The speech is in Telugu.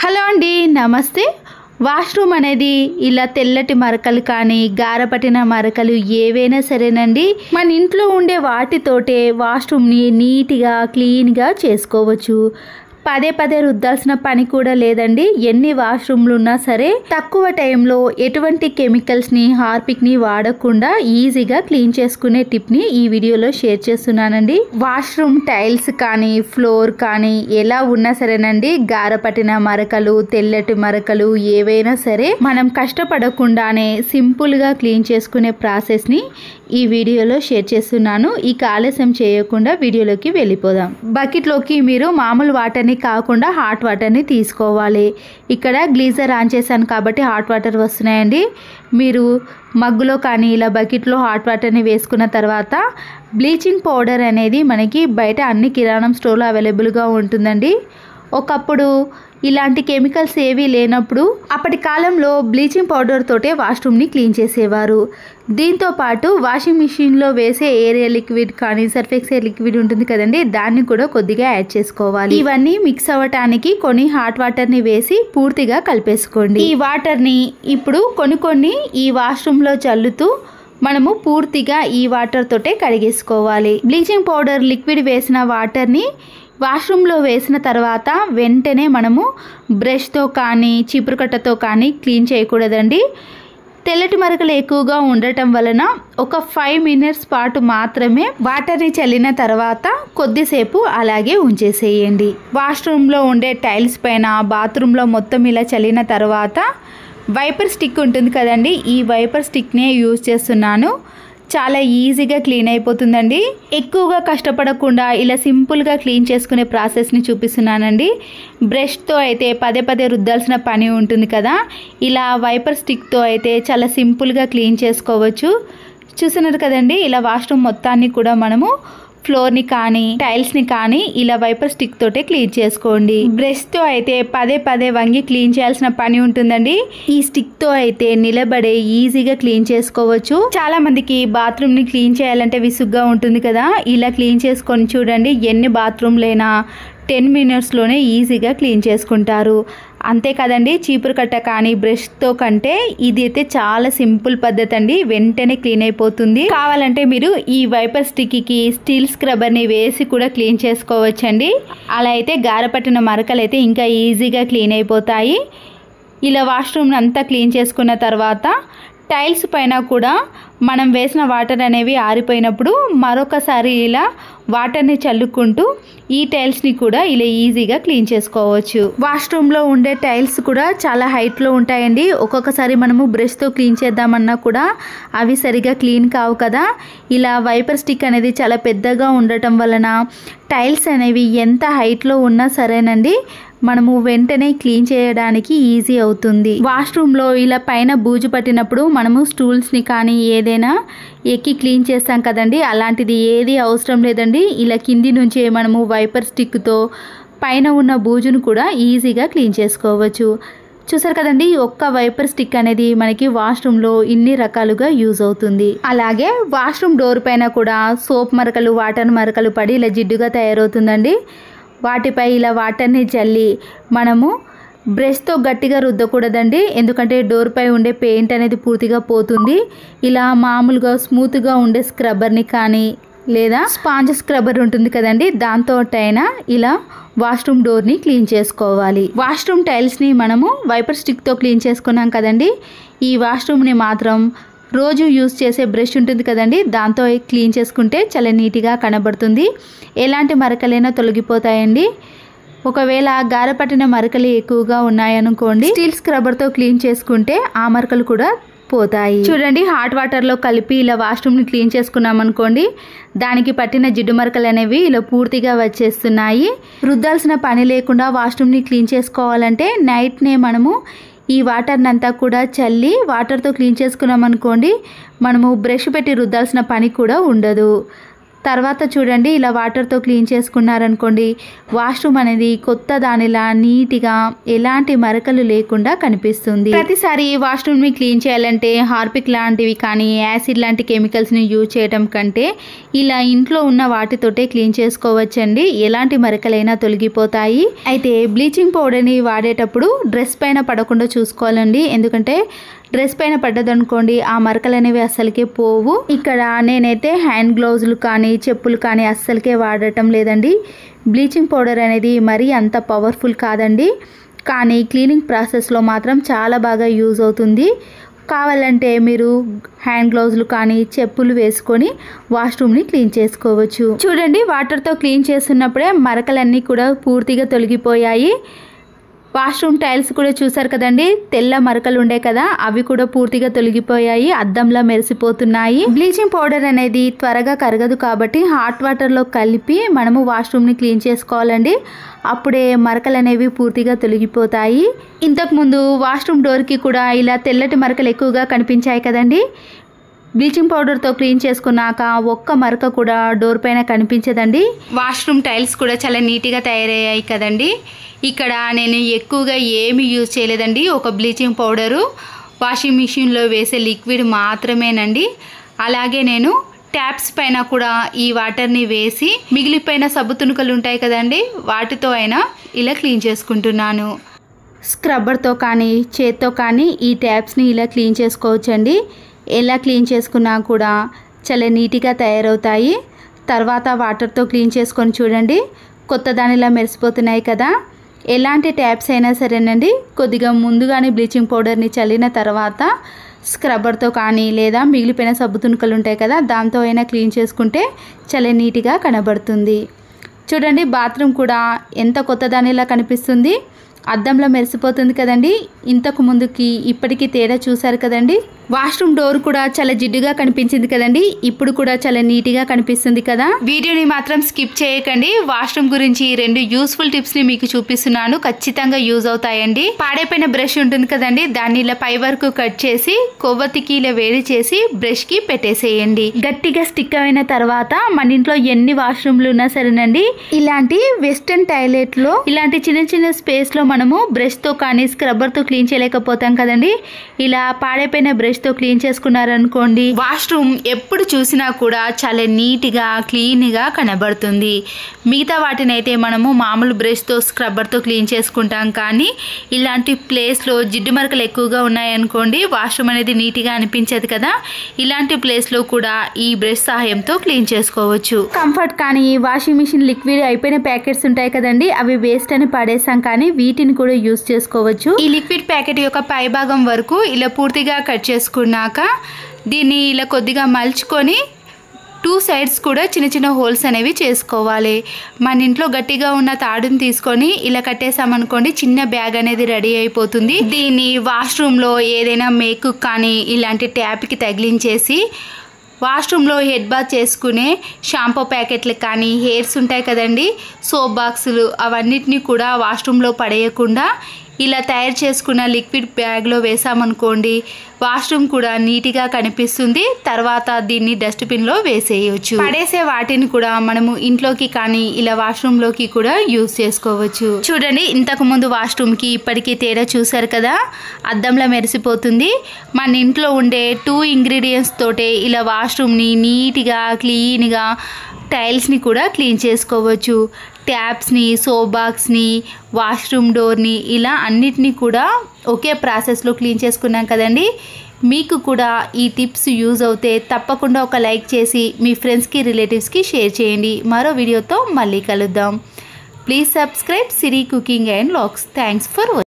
హలో అండి, నమస్తే. వాష్రూమ్ అనేది ఇలా తెల్లటి మరకలు కానీ గారపట్టిన మరకలు ఏవైనా సరేనండి, మన ఇంట్లో ఉండే వాటితోటే వాష్రూమ్ని నీట్గా క్లీన్గా చేసుకోవచ్చు. పదే పదే రుద్దాల్సిన పని కూడా లేదండి. ఎన్ని వాష్రూమ్లు ఉన్నా సరే తక్కువ టైంలో ఎటువంటి కెమికల్స్ని హార్పిక్ని వాడకుండా ఈజీగా క్లీన్ చేసుకునే టిప్ని ఈ వీడియోలో షేర్ చేస్తున్నానండి. వాష్రూమ్ టైల్స్ కానీ ఫ్లోర్ కానీ ఎలా ఉన్నా సరేనండి, గారపట్టిన మరకలు తెల్లటి మరకలు ఏవైనా సరే మనం కష్టపడకుండానే సింపుల్గా క్లీన్ చేసుకునే ప్రాసెస్ని ఈ వీడియోలో షేర్ చేస్తున్నాను. ఇక ఆలస్యం చేయకుండా వీడియోలోకి వెళ్ళిపోదాం. బకెట్లోకి మీరు మామూలు వాటర్ని కాకుండా హాట్ వాటర్ని తీసుకోవాలి. ఇక్కడ గ్లీజర్ ఆన్ చేశాను కాబట్టి హాట్ వాటర్ వస్తున్నాయండి. మీరు మగ్గులో కానీ ఇలా బకెట్లో హాట్ వాటర్ని వేసుకున్న తర్వాత బ్లీచింగ్ పౌడర్ అనేది మనకి బయట అన్ని కిరాణం స్టోర్లో అవైలబుల్గా ఉంటుందండి. ఒకప్పుడు ఇలాంటి కెమికల్స్ ఏవీ లేనప్పుడు అప్పటి కాలంలో బ్లీచింగ్ పౌడర్ తోటే వాష్రూమ్ని క్లీన్ చేసేవారు. దీంతో పాటు వాషింగ్ మిషన్లో వేసే ఏరియల్ లిక్విడ్ కానీ సర్ఫ్ ఎక్సెల్ లిక్విడ్ ఉంటుంది కదండి, దాన్ని కూడా కొద్దిగా యాడ్ చేసుకోవాలి. ఇవన్నీ మిక్స్ అవ్వటానికి కొన్ని హాట్ వాటర్ని వేసి పూర్తిగా కలిపేసుకోండి. ఈ వాటర్ని ఇప్పుడు కొన్ని ఈ వాష్రూమ్లో చల్లుతూ మనము పూర్తిగా ఈ వాటర్ తోటే కడిగేసుకోవాలి. బ్లీచింగ్ పౌడర్ లిక్విడ్ వేసిన వాటర్ని వాష్రూమ్లో వేసిన తర్వాత వెంటనే మనము బ్రష్తో కానీ చీపురుకట్టతో కానీ క్లీన్ చేయకూడదండి. తెల్లటి మరకలు ఎక్కువగా ఉండటం వలన ఒక 5 minutes పాటు మాత్రమే వాటర్ని చల్లిన తర్వాత కొద్దిసేపు అలాగే ఉంచేసేయండి. వాష్రూమ్లో ఉండే టైల్స్ పైన బాత్రూంలో మొత్తం ఇలా చల్లిన తర్వాత వైపర్ స్టిక్ ఉంటుంది కదండి, ఈ వైపర్ స్టిక్నే యూజ్ చేస్తున్నాను. చాలా ఈజీగా క్లీన్ అయిపోతుందండి. ఎక్కువగా కష్టపడకుండా ఇలా సింపుల్గా క్లీన్ చేసుకునే ప్రాసెస్ని చూపిస్తున్నానండి. బ్రష్తో అయితే పదే పదే రుద్దాల్సిన పని ఉంటుంది కదా, ఇలా వైపర్ స్టిక్తో అయితే చాలా సింపుల్గా క్లీన్ చేసుకోవచ్చు. చూస్తున్నారు కదండి, ఇలా వాష్రూమ్ మొత్తాన్ని కూడా మనము ఫ్లోర్ని కానీ టైల్స్ని కానీ ఇలా వైపర్ స్టిక్ తోటే క్లీన్ చేసుకోండి. బ్రష్తో అయితే పదే పదే వంగి క్లీన్ చేయాల్సిన పని ఉంటుందండి. ఈ స్టిక్తో అయితే నిలబడే ఈజీగా క్లీన్ చేసుకోవచ్చు. చాలా మందికి బాత్రూమ్ని క్లీన్ చేయాలంటే విసుగ్గా ఉంటుంది కదా, ఇలా క్లీన్ చేసుకొని చూడండి, ఎన్ని బాత్రూమ్లైనా 10 minutesలోనే ఈజీగా క్లీన్ చేసుకుంటారు. అంతే కదండి, చీపురు కట్ట కానీ బ్రష్తో కంటే ఇది అయితే చాలా సింపుల్ పద్ధతి అండి, వెంటనే క్లీన్ అయిపోతుంది. కావాలంటే మీరు ఈ వైపర్ స్టిక్కి స్టీల్ స్క్రబ్బర్ని వేసి కూడా క్లీన్ చేసుకోవచ్చండి. అలా అయితే గారపట్టిన మరకలు అయితే ఇంకా ఈజీగా క్లీన్ అయిపోతాయి. ఇలా వాష్రూమ్ని అంతా క్లీన్ చేసుకున్న తర్వాత టైల్స్ పైన కూడా మనం వేసిన వాటర్ అనేవి ఆరిపోయినప్పుడు మరొకసారి ఇలా వాటర్ని చల్లుకుంటూ ఈ టైల్స్ని కూడా ఇలా ఈజీగా క్లీన్ చేసుకోవచ్చు. వాష్రూమ్లో ఉండే టైల్స్ కూడా చాలా హైట్లో ఉంటాయండి. ఒక్కొక్కసారి మనము బ్రష్తో క్లీన్ చేద్దామన్నా కూడా అవి సరిగా క్లీన్ కావు కదా. ఇలా వైపర్ స్టిక్ అనేది చాలా పెద్దగా ఉండటం వలన టైల్స్ అనేవి ఎంత హైట్లో ఉన్నా సరేనండి, మనము వెంటనే క్లీన్ చేయడానికి ఈజీ అవుతుంది. వాష్రూమ్లో ఇలా పైన బూజు పట్టినప్పుడు మనము స్టూల్స్ని కానీ ఏదైనా ఎక్కి క్లీన్ చేస్తాం కదండి, అలాంటిది ఏది అవసరం లేదండి. ఇలా కింది నుంచే మనము వైపర్ స్టిక్తో పైన ఉన్న బూజును కూడా ఈజీగా క్లీన్ చేసుకోవచ్చు. చూసారు కదండి, ఒక్క వైపర్ స్టిక్ అనేది మనకి వాష్రూమ్లో ఇన్ని రకాలుగా యూజ్ అవుతుంది. అలాగే వాష్రూమ్ డోర్ పైన కూడా సోప్ మరకలు వాటర్ మరకలు పడి ఇలా జిడ్డుగా తయారవుతుందండి. వాటిపై ఇలా వాటర్ని చల్లి మనము బ్రష్తో గట్టిగా రుద్దకూడదండి, ఎందుకంటే డోర్ పై ఉండే పెయింట్ అనేది పూర్తిగా పోతుంది. ఇలా మామూలుగా స్మూత్గా ఉండే స్క్రబ్బర్ని కానీ లేదా స్పాంజ్ స్క్రబ్బర్ ఉంటుంది కదండి, దాంతో అయినా ఇలా వాష్రూమ్ డోర్ని క్లీన్ చేసుకోవాలి. వాష్రూమ్ టైల్స్ని మనము వైపర్ స్టిక్తో క్లీన్ చేసుకున్నాం కదండి, ఈ వాష్రూమ్ని మాత్రం రోజు యూజ్ చేసే బ్రష్ ఉంటుంది కదండి, దాంతో క్లీన్ చేసుకుంటే చాలా నీట్గా కనబడుతుంది. ఎలాంటి మరకలైనా తొలగిపోతాయండి. ఒకవేళ గారపట్టిన మరకలు ఎక్కువగా ఉన్నాయనుకోండి, స్టీల్ స్క్రబ్బర్తో క్లీన్ చేసుకుంటే ఆ మరకలు కూడా పోతాయి. చూడండి, హాట్ వాటర్లో కలిపి ఇలా వాష్రూమ్ని క్లీన్ చేసుకున్నాం అనుకోండి, దానికి పట్టిన జిడ్డు మరకలు అనేవి ఇలా పూర్తిగా వచ్చేస్తున్నాయి. రుద్దాల్సిన పని లేకుండా వాష్రూమ్ని క్లీన్ చేసుకోవాలంటే నైట్నే మనము ఈ వాటర్ని అంతా కూడా చల్లి వాటర్తో క్లీన్ చేసుకున్నాం అనుకోండి, మనము బ్రష్ పెట్టి రుద్దాల్సిన పని కూడా ఉండదు. తర్వాత చూడండి ఇలా వాటర్తో క్లీన్ చేసుకున్నారనుకోండి, వాష్రూమ్ అనేది కొత్త దానిలా నీట్గా ఎలాంటి మరకలు లేకుండా కనిపిస్తుంది. ప్రతిసారి వాష్రూమ్ని క్లీన్ చేయాలంటే హార్పిక్ లాంటివి కానీ యాసిడ్ లాంటి కెమికల్స్ని యూజ్ చేయడం కంటే ఇలా ఇంట్లో ఉన్న వాటితోటే క్లీన్ చేసుకోవచ్చండి. ఎలాంటి మరకలైనా తొలగిపోతాయి. అయితే బ్లీచింగ్ పౌడర్ని వాడేటప్పుడు డ్రెస్ పైన పడకుండా చూసుకోవాలండి. ఎందుకంటే డ్రెస్ పైన పడ్డదనుకోండి ఆ మరకలు అనేవి అస్సలకే పోవు. ఇక్కడ నేనైతే హ్యాండ్ గ్లౌజులు కానీ చెప్పులు కానీ అస్సలకే వాడటం లేదండి. బ్లీచింగ్ పౌడర్ అనేది మరీ అంత పవర్ఫుల్ కాదండి, కానీ క్లీనింగ్ ప్రాసెస్లో మాత్రం చాలా బాగా యూజ్ అవుతుంది. కావాలంటే మీరు హ్యాండ్ గ్లౌజులు కానీ చెప్పులు వేసుకొని వాష్రూమ్ని క్లీన్ చేసుకోవచ్చు. చూడండి వాటర్తో క్లీన్ చేస్తున్నప్పుడే మరకలన్నీ కూడా పూర్తిగా తొలగిపోయాయి. వాష్రూమ్ టైల్స్ కూడా చూసారు కదండి, తెల్ల మరకలు ఉండే కదా, అవి కూడా పూర్తిగా తొలగిపోయాయి, అద్దంలా మెరిసిపోతున్నాయి. బ్లీచింగ్ పౌడర్ అనేది త్వరగా కరగదు కాబట్టి హాట్ వాటర్లో కలిపి మనము వాష్రూమ్ని క్లీన్ చేసుకోవాలండి. అప్పుడే మరకలు అనేవి పూర్తిగా తొలగిపోతాయి. ఇంతకుముందు వాష్రూమ్ డోర్కి కూడా ఇలా తెల్లటి మరకలు ఎక్కువగా కనిపించాయి కదండి. బ్లీచింగ్ పౌడర్తో క్లీన్ చేసుకున్నాక ఒక్క మరక కూడా డోర్ పైన కనిపించదండి. వాష్రూమ్ టైల్స్ కూడా చాలా నీట్గా తయారయ్యాయి కదండి. ఇక్కడ నేను ఎక్కువగా ఏమి యూజ్ చేయలేదండి. ఒక బ్లీచింగ్ పౌడరు, వాషింగ్ మిషన్లో వేసే లిక్విడ్ మాత్రమేనండి. అలాగే నేను ట్యాప్స్ పైన కూడా ఈ వాటర్ని వేసి మిగిలిపోయిన సబ్బు తునుకలు ఉంటాయి కదండి, వాటితో అయినా ఇలా క్లీన్ చేసుకుంటున్నాను. స్క్రబ్బర్తో కానీ చేత్తో కానీ ఈ ట్యాప్స్ని ఇలా క్లీన్ చేసుకోవచ్చండి. ఎలా క్లీన్ చేసుకున్నా కూడా చాలా నీట్గా తయారవుతాయి. తర్వాత వాటర్తో క్లీన్ చేసుకొని చూడండి, కొత్త దానిలా మెరిసిపోతున్నాయి కదా. ఎలాంటి ట్యాప్స్ అయినా సరేనండి, కొద్దిగా ముందుగానే బ్లీచింగ్ పౌడర్ని చల్లిన తర్వాత స్క్రబ్బర్తో కానీ లేదా మిగిలిపోయిన సబ్బు తునుకలు ఉంటాయి కదా, దాంతో అయినా క్లీన్ చేసుకుంటే చాలా నీట్గా కనబడుతుంది. చూడండి బాత్రూమ్ కూడా ఎంత కొత్త దానిలా కనిపిస్తుంది, అద్దంలో మెరిసిపోతుంది కదండి. ఇంతకు ముందుకి ఇప్పటికీ తేడా చూసారు కదండి. వాష్రూమ్ డోర్ కూడా చాలా జిడ్డుగా కనిపించింది కదండి, ఇప్పుడు కూడా చాలా నీట్గా కనిపిస్తుంది కదా. వీడియోని మాత్రం స్కిప్ చేయకండి. వాష్రూమ్ గురించి 2 యూస్ఫుల్ టిప్స్ ని మీకు చూపిస్తున్నాను, ఖచ్చితంగా యూజ్ అవుతాయండి. పాడైపోయిన బ్రష్ ఉంటుంది కదండి, దాన్ని ఇలా పై వరకు కట్ చేసి కొవ్వొత్తికి ఇలా వేడి చేసి బ్రష్ కి పెట్టేసేయండి. గట్టిగా స్టిక్ అయిన తర్వాత మన ఇంట్లో ఎన్ని వాష్రూమ్లు ఉన్నా సరేనండి, ఇలాంటి వెస్టర్న్ టాయిలెట్ లో ఇలాంటి చిన్న చిన్న స్పేస్ లో మనము బ్రష్ తో కానీ స్క్రబ్బర్ తో క్లీన్ చేయలేకపోతాం కదండి. ఇలా పాడైపోయిన బ్రష్ తో క్లీన్ చేసుకున్నారనుకోండి, వాష్రూమ్ ఎప్పుడు చూసినా కూడా చాలా నీట్గా క్లీన్గా కనబడుతుంది. మిగతా వాటిని అయితే మనము మామూలు బ్రష్తో స్క్రబ్బర్తో క్లీన్ చేసుకుంటాం, కానీ ఇలాంటి ప్లేస్లో జిడ్డు మరకలు ఎక్కువగా ఉన్నాయనుకోండి, వాష్రూమ్ అనేది నీట్గా అనిపించదు కదా. ఇలాంటి ప్లేస్లో కూడా ఈ బ్రష్ సహాయంతో క్లీన్ చేసుకోవచ్చు. కంఫర్ట్ కానీ వాషింగ్ మిషన్ లిక్విడ్ అయిపోయిన ప్యాకెట్స్ ఉంటాయి కదండి, అవి వేస్ట్ అని పడేసాం, కానీ వీటిని కూడా యూజ్ చేసుకోవచ్చు. ఈ లిక్విడ్ ప్యాకెట్ యొక్క పై భాగం వరకు ఇలా పూర్తిగా కట్ చేసుకున్నాక దీన్ని ఇలా కొద్దిగా మలుచుకొని 2 సైడ్స్ కూడా చిన్న చిన్న హోల్స్ అనేవి చేసుకోవాలి. మన ఇంట్లో గట్టిగా ఉన్న తాడుని తీసుకొని ఇలా కట్టేసామనుకోండి, చిన్న బ్యాగ్ అనేది రెడీ అయిపోతుంది. దీన్ని వాష్రూమ్లో ఏదైనా మేకు కానీ ఇలాంటి ట్యాప్కి తగిలించేసి వాష్రూమ్లో హెడ్ బాత్ చేసుకునే షాంపూ ప్యాకెట్లు కానీ హెయిర్స్ ఉంటాయి కదండి, సోప్ బాక్సులు, అవన్నిటినీ కూడా వాష్రూమ్లో పడేయకుండా ఇలా తయారు చేసుకున్న లిక్విడ్ బ్యాగ్లో వేసామనుకోండి, వాష్రూమ్ కూడా నీట్గా కనిపిస్తుంది. తర్వాత దీన్ని డస్ట్బిన్లో వేసేయచ్చు. పడేసే వాటిని కూడా మనము ఇంట్లోకి కానీ ఇలా వాష్రూమ్లోకి కూడా యూజ్ చేసుకోవచ్చు. చూడండి ఇంతకు ముందు వాష్రూమ్కి ఇప్పటికీ తేడా చూసారు కదా, అద్దంలో మెరిసిపోతుంది. మన ఇంట్లో ఉండే 2 ఇంగ్రీడియంట్స్ తోటే ఇలా వాష్రూమ్ని నీట్గా క్లీన్గా టైల్స్ని కూడా క్లీన్ చేసుకోవచ్చు. ట్యాప్స్ని, సోప్ బాక్స్ని, వాష్రూమ్ డోర్ని ఇలా అన్నిటినీ కూడా ఒకే ప్రాసెస్లో క్లీన్ చేసుకున్నాం కదండి. మీకు కూడా ఈ టిప్స్ యూజ్ అవుతే తప్పకుండా ఒక లైక్ చేసి మీ ఫ్రెండ్స్కి రిలేటివ్స్కి షేర్ చేయండి. మరో వీడియోతో మళ్ళీ కలుద్దాం. Please subscribe Siri cooking and vlogs. Thanks for watching.